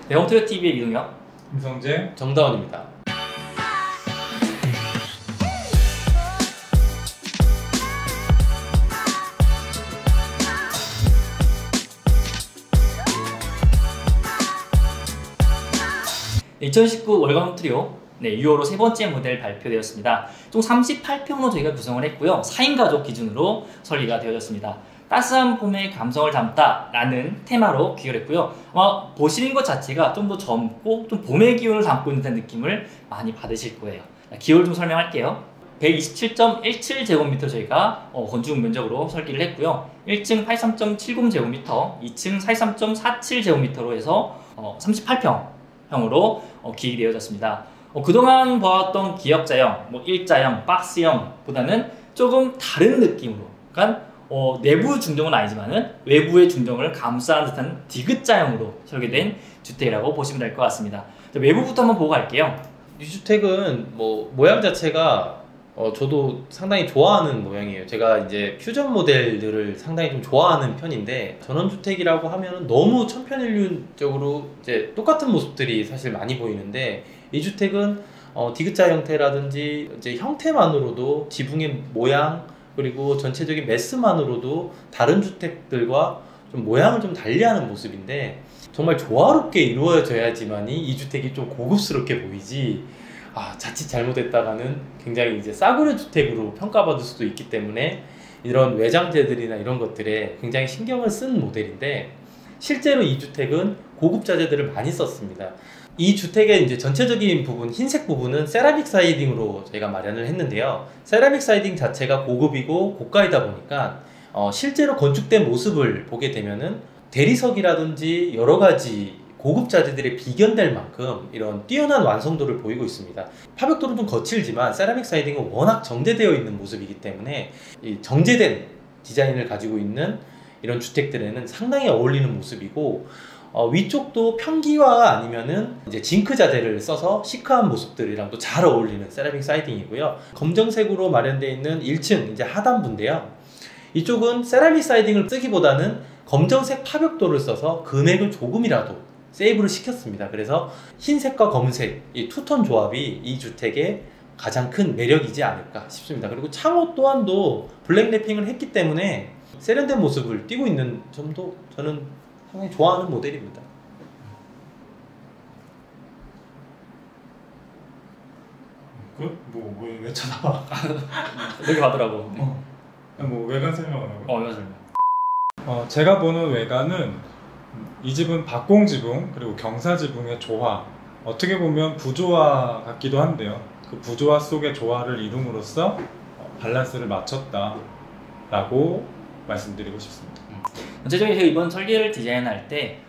네, 홈트리오TV의 이동혁, 김성재, 정다원입니다. 네, 2019 월간 홈트리오 6월호 세 번째 모델 발표되었습니다. 총 38평으로 저희가 구성을 했고요. 4인 가족 기준으로 설계가 되어졌습니다. 따스한 봄의 감성을 담다라는 테마로 귀결했고요. 보시는 것 자체가 좀 더 젊고 좀 봄의 기운을 담고 있는 느낌을 많이 받으실 거예요. 기호를 좀 설명할게요. 127.17제곱미터 저희가 건축 면적으로 설계를 했고요. 1층 83.70제곱미터, 2층 43.47제곱미터로 해서 38평형으로 기획이 되어졌습니다. 그동안 봐왔던 기역자형, 일자형, 박스형보다는 조금 다른 느낌으로, 그러니까 내부 중정은 아니지만은 외부의 중정을 감싸는 듯한 디귿자형으로 설계된 주택이라고 보시면 될 것 같습니다. 외부부터 한번 보고 갈게요. 이 주택은 모양 자체가 저도 상당히 좋아하는 모양이에요. 제가 이제 퓨전 모델들을 상당히 좀 좋아하는 편인데, 전원주택이라고 하면은 너무 천편일률적으로 이제 똑같은 모습들이 사실 많이 보이는데, 이 주택은 디귿자 형태라든지 이제 형태만으로도 지붕의 모양, 그리고 전체적인 매스만으로도 다른 주택들과 좀 모양을 좀 달리하는 모습인데, 정말 조화롭게 이루어져야지만이 이 주택이 좀 고급스럽게 보이지, 자칫 잘못했다가는 굉장히 이제 싸구려 주택으로 평가받을 수도 있기 때문에 이런 외장재들이나 이런 것들에 굉장히 신경을 쓴 모델인데, 실제로 이 주택은 고급 자재들을 많이 썼습니다. 이 주택의 이제 전체적인 부분, 흰색 부분은 세라믹 사이딩으로 저희가 마련을 했는데요. 세라믹 사이딩 자체가 고급이고 고가이다 보니까 실제로 건축된 모습을 보게 되면은 대리석이라든지 여러 가지 고급 자재들에 비견될 만큼 이런 뛰어난 완성도를 보이고 있습니다. 파벽돌은 좀 거칠지만 세라믹 사이딩은 워낙 정제되어 있는 모습이기 때문에 이 정제된 디자인을 가지고 있는 이런 주택들에는 상당히 어울리는 모습이고, 위쪽도 평기화 아니면은 이제 징크 자재를 써서 시크한 모습들이랑도 잘 어울리는 세라믹 사이딩이고요. 검정색으로 마련되어 있는 1층 이제 하단부인데요. 이쪽은 세라믹 사이딩을 쓰기보다는 검정색 파벽돌을 써서 금액을 조금이라도 세이브를 시켰습니다. 그래서 흰색과 검은색 이 투톤 조합이 이 주택의 가장 큰 매력이지 않을까 싶습니다. 그리고 창호 또한도 블랙 래핑을 했기 때문에 세련된 모습을 띠고 있는 점도 저는 상당히 좋아하는 모델입니다. 왜 쳐다봐? 여기 가더라고. 외관 설명하라고? 외관 설명. 제가 보는 외관은 이 집은 박공지붕 그리고 경사지붕의 조화, 어떻게 보면 부조화 같기도 한데요. 그 부조화 속의 조화를 이룸으로써 밸런스를 맞췄다 라고 말씀드리고 싶습니다. 전체적인 제가 이번 설계를 디자인할 때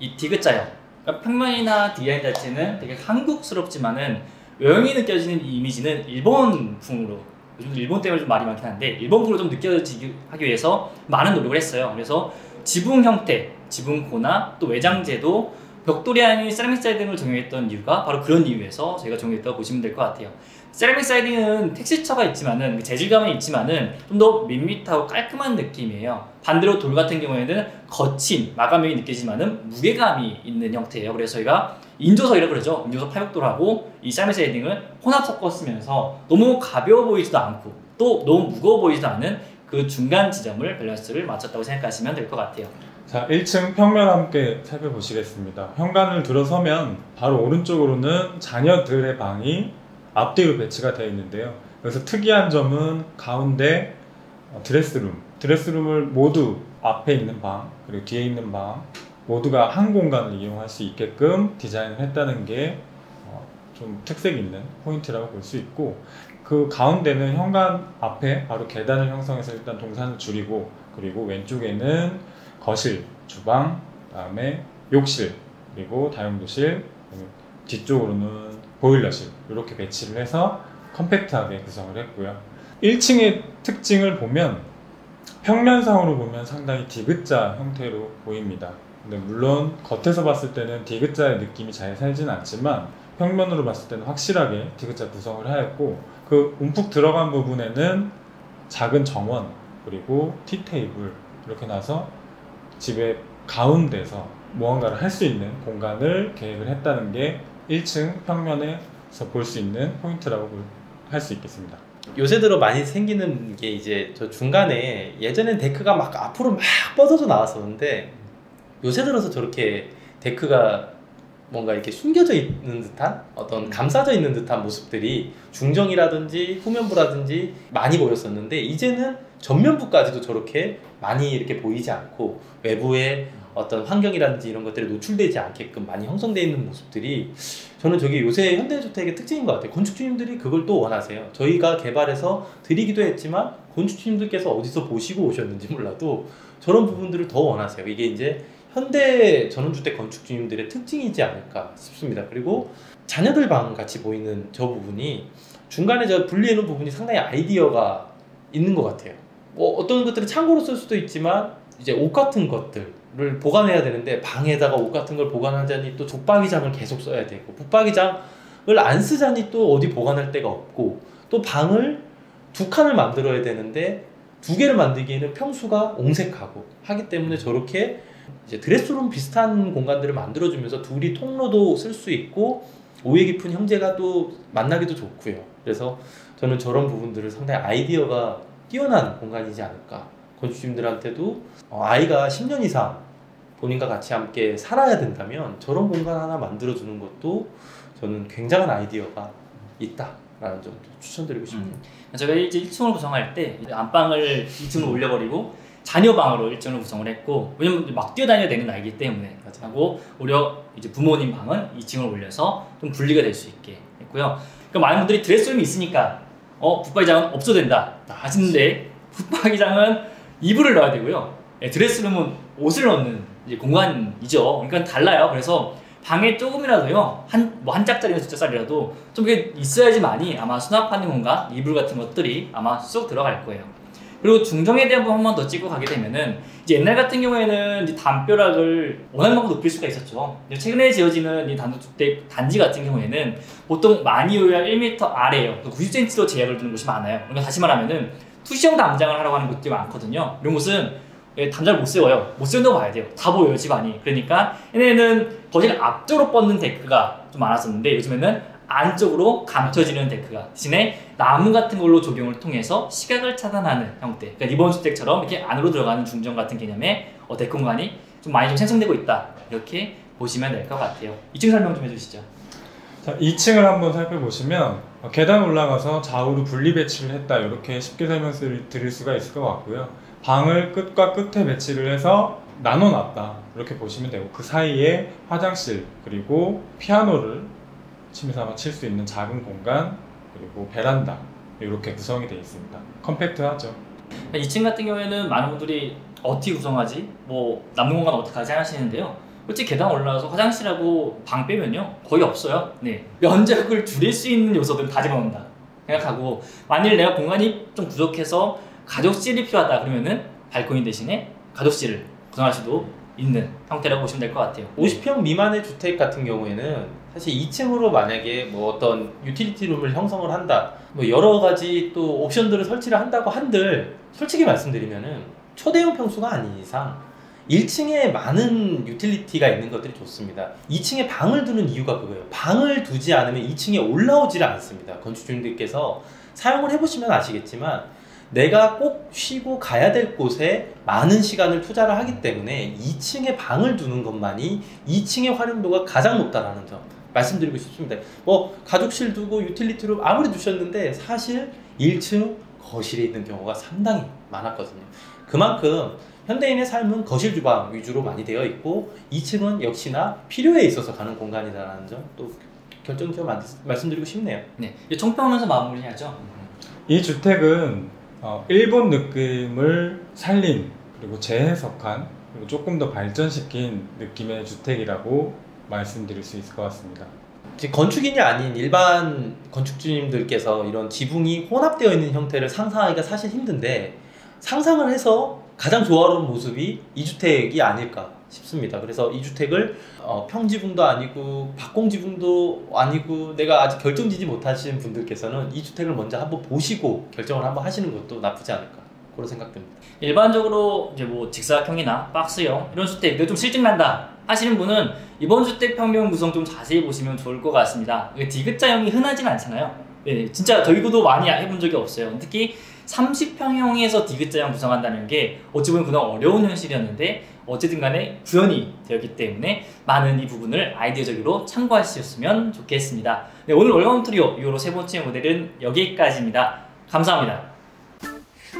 이 디귿자형, 그러니까 평면이나 디자인 자체는 되게 한국스럽지만은 외형이 느껴지는 이 이미지는 일본풍으로, 요즘 일본 때문에 좀 말이 많긴 한데 일본풍으로 좀 느껴지기 하기 위해서 많은 노력을 했어요. 그래서 지붕 형태, 지붕 고나 또 외장재도 벽돌이 아닌 세라믹 사이딩을 적용했던 이유가 바로 그런 이유에서 저희가 적용했다고 보시면 될 것 같아요. 세라믹 사이딩은 텍스처가 있지만은, 재질감은 있지만은 좀 더 밋밋하고 깔끔한 느낌이에요. 반대로 돌 같은 경우에는 거친 마감력이 느껴지지만은 무게감이 있는 형태예요. 그래서 저희가 인조석이라고 그러죠. 인조석 파벽돌하고 이 세라믹 사이딩을 혼합 섞어 쓰면서 너무 가벼워 보이지도 않고 또 너무 무거워 보이지도 않은 그 중간 지점을 밸런스를 맞췄다고 생각하시면 될 것 같아요. 자, 1층 평면 함께 살펴보시겠습니다. 현관을 들어서면 바로 오른쪽으로는 자녀들의 방이 앞뒤로 배치가 되어 있는데요. 그래서 특이한 점은 가운데 드레스룸을 모두 앞에 있는 방 그리고 뒤에 있는 방 모두가 한 공간을 이용할 수 있게끔 디자인을 했다는 게 좀 특색 있는 포인트라고 볼 수 있고, 그 가운데는 현관 앞에 바로 계단을 형성해서 일단 동산을 줄이고, 그리고 왼쪽에는 거실, 주방, 그다음에 욕실, 그리고 다용도실, 뒤쪽으로는 보일러실 이렇게 배치를 해서 컴팩트하게 구성을 했고요. 1층의 특징을 보면 평면상으로 보면 상당히 디귿자 형태로 보입니다. 근데 물론 겉에서 봤을 때는 디귿자의 느낌이 잘 살지는 않지만 평면으로 봤을 때는 확실하게 디귿자 구성을 하였고, 그 움푹 들어간 부분에는 작은 정원 그리고 티테이블 이렇게 놔서 집의 가운데서 무언가를 할 수 있는 공간을 계획을 했다는 게 1층 평면에서 볼 수 있는 포인트라고 할 수 있겠습니다. 요새 들어 많이 생기는 게 이제 저 중간에 예전엔 데크가 막 앞으로 막 뻗어져 나왔었는데 요새 들어서 저렇게 데크가 뭔가 이렇게 숨겨져 있는 듯한 어떤 감싸져 있는 듯한 모습들이 중정이라든지 후면부라든지 많이 보였었는데 이제는 전면부까지도 저렇게 많이 이렇게 보이지 않고 외부에 어떤 환경이라든지 이런 것들이 노출되지 않게끔 많이 형성되어 있는 모습들이 저는 저게 요새 현대주택의 특징인 것 같아요. 건축주님들이 그걸 또 원하세요. 저희가 개발해서 드리기도 했지만 건축주님들께서 어디서 보시고 오셨는지 몰라도 저런 부분들을 더 원하세요. 이게 이제 현대 전원주택 건축주님들의 특징이지 않을까 싶습니다. 그리고 자녀들 방 같이 보이는 저 부분이 중간에 저 분리해놓은 부분이 상당히 아이디어가 있는 것 같아요. 뭐 어떤 것들은 창고로 쓸 수도 있지만 이제 옷 같은 것들을 보관해야 되는데 방에다가 옷 같은 걸 보관하자니 또 족박이장을 계속 써야 되고 붙박이장을 안 쓰자니 또 어디 보관할 데가 없고 또 방을 2칸을 만들어야 되는데 2개를 만들기에는 평수가 옹색하고 하기 때문에 저렇게 이제 드레스룸 비슷한 공간들을 만들어주면서 둘이 통로도 쓸 수 있고 오해 깊은 형제가 또 만나기도 좋고요. 그래서 저는 저런 부분들을 상당히 아이디어가 뛰어난 공간이지 않을까. 건축주님들한테도 아이가 10년 이상 본인과 같이 함께 살아야 된다면 저런 공간 하나 만들어주는 것도 저는 굉장한 아이디어가 있다라는 점도 추천드리고 싶습니다. 제가 이제 1층을 구성할 때 안방을 2층으로 올려버리고 자녀방으로 1층을 구성을 했고 왜냐면 막 뛰어다녀야 되는 나이기 때문에 하고 오히려 이제 부모님 방은 2층을 올려서 좀 분리가 될 수 있게 했고요. 그러니까 많은 분들이 드레스룸이 있으니까 붙박이장은 없어도 된다 하시는데 붙박이장은 이불을 넣어야 되고요. 드레스룸은 옷을 넣는 이제 공간이죠. 그러니까 달라요. 그래서 방에 조금이라도요 한 짝짜리나 두 짝짜리라도 좀 이게 있어야지만이 아마 수납하는 공간, 이불 같은 것들이 아마 쑥 들어갈 거예요. 그리고 중정에 대한 부분 한 번 더 찍고 가게 되면은 이제 옛날 같은 경우에는 이제 담벼락을 원하는 만큼 높일 수가 있었죠. 최근에 지어지는 이 단독주택 단지 같은 경우에는 보통 많이 요약 1m 아래예요. 90cm로 제약을 두는 곳이 많아요. 그러니까 다시 말하면은 투시형 담장을 하라고 하는 곳들이 많거든요. 이런 곳은 담장을 못 세워요. 못 세운다고 봐야 돼요. 다 보여요, 집안이. 그러니까 얘네는 거실 앞쪽으로 뻗는 데크가 좀 많았었는데 요즘에는 안쪽으로 감춰지는 데크가 대신에 나무 같은 걸로 조경을 통해서 시각을 차단하는 형태. 그러니까 리본 주택처럼 이렇게 안으로 들어가는 중정 같은 개념의 데크 공간이 좀 많이 좀 생성되고 있다. 이렇게 보시면 될 것 같아요. 2층 설명 좀 해주시죠. 자, 2층을 한번 살펴보시면 계단 올라가서 좌우로 분리 배치를 했다. 이렇게 쉽게 설명드릴 수가 있을 것 같고요. 방을 끝과 끝에 배치를 해서 나눠놨다. 이렇게 보시면 되고 그 사이에 화장실 그리고 피아노를 취미삼아 칠 수 있는 작은 공간 그리고 베란다 이렇게 구성이 되어 있습니다. 컴팩트하죠. 2층 같은 경우에는 많은 분들이 어떻게 구성하지? 뭐 남는 공간 어떡하지 하시는데요. 솔직히 계단 올라가서 화장실하고 방 빼면요 거의 없어요. 네, 면적을 줄일 수 있는 요소들은 다 집어넣는다 생각하고 만일 내가 공간이 좀 부족해서 가족실이 필요하다 그러면은 발코니 대신에 가족실을 구성할 수도 있는 형태라고 보시면 될 것 같아요. 50평 미만의 주택 같은 경우에는 사실 2층으로 만약에 뭐 어떤 유틸리티룸을 형성을 한다 뭐 여러 가지 또 옵션들을 설치를 한다고 한들 솔직히 말씀드리면은 초대형 평수가 아닌 이상 1층에 많은 유틸리티가 있는 것들이 좋습니다. 2층에 방을 두는 이유가 그거예요. 방을 두지 않으면 2층에 올라오지를 않습니다. 건축주님들께서 사용을 해보시면 아시겠지만 내가 꼭 쉬고 가야 될 곳에 많은 시간을 투자를 하기 때문에 2층에 방을 두는 것만이 2층의 활용도가 가장 높다라는 점 말씀드리고 싶습니다. 뭐 가족실 두고 유틸리티룸 아무리 두셨는데 사실 1층 거실에 있는 경우가 상당히 많았거든요. 그만큼 현대인의 삶은 거실 주방 위주로 많이 되어 있고 2층은 역시나 필요에 있어서 가는 공간이다라는 점 또 결정적으로 말씀드리고 싶네요. 네, 총평하면서 마무리해야죠. 이 주택은 일본 느낌을 살린 그리고 재해석한 그리고 조금 더 발전시킨 느낌의 주택이라고 말씀드릴 수 있을 것 같습니다. 건축인이 아닌 일반 건축주님들께서 이런 지붕이 혼합되어 있는 형태를 상상하기가 사실 힘든데 상상을 해서 가장 조화로운 모습이 이 주택이 아닐까 싶습니다. 그래서 이 주택을 평지붕도 아니고 박공지붕도 아니고 내가 아직 결정지지 못하신 분들께서는 이 주택을 먼저 한번 보시고 결정을 한번 하시는 것도 나쁘지 않을까 그런 생각됩니다. 일반적으로 이제 뭐 직사각형이나 박스형 이런 주택들 좀 실증난다 하시는 분은 이번 주택평면 구성 좀 자세히 보시면 좋을 것 같습니다. 디귿자형이 흔하진 않잖아요. 네, 진짜 저희도 많이 해본 적이 없어요. 특히 30평형에서 디귿자형 구성한다는 게 어찌 보면 그동안 어려운 현실이었는데 어쨌든 간에 구현이 되었기 때문에 많은 이 부분을 아이디어적으로 참고하셨으면 좋겠습니다. 네, 오늘 월간 트리오 이후로 세 번째 모델은 여기까지입니다. 감사합니다.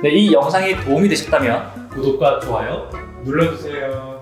네, 이 영상이 도움이 되셨다면 구독과 좋아요 눌러주세요.